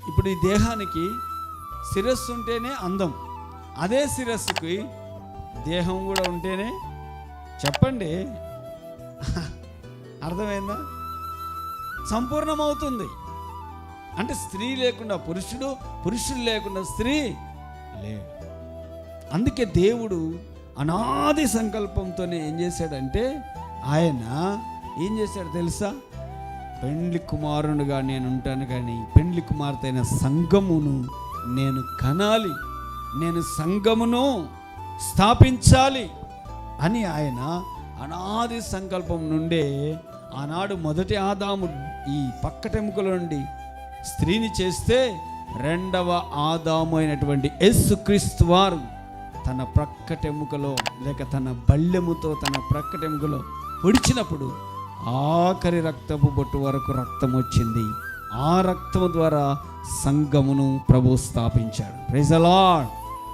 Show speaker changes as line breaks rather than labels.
ఇప్పుడు ఈ దేహానికి శిరస్సు ఉంటేనే అందం, అదే శిరస్సుకి దేహం కూడా ఉంటేనే, చెప్పండి అర్థమైందా, సంపూర్ణమవుతుంది. అంటే స్త్రీ లేకుండా పురుషుడు, పురుషుడు లేకుండా స్త్రీ లేడు. అందుకే దేవుడు అనాది సంకల్పంతోనే ఏం చేశాడంటే, ఆయన ఏం చేశాడు తెలుసా, పెండ్లి కుమారునిగా నేను ఉంటాను, కానీ పెండ్లి కుమార్తె అయిన సంఘమును నేను కనాలి, నేను సంఘమును స్థాపించాలి అని ఆయన అనాది సంకల్పం నుండే ఆనాడు మొదటి ఆదాము ఈ పక్కటెముకల నుండి స్త్రీని చేస్తే, రెండవ ఆదాము అయినటువంటి యేసుక్రీస్తు వారు తన ప్రక్కటెముకలో లేక తన బళ్ళెముతో తన ప్రక్కటెముకలో పొడిచినప్పుడు ఆఖరి రక్తపు బొట్టు వరకు రక్తం వచ్చింది. ఆ రక్తము ద్వారా సంఘమును ప్రభు స్థాపించాడు. Praise the lord.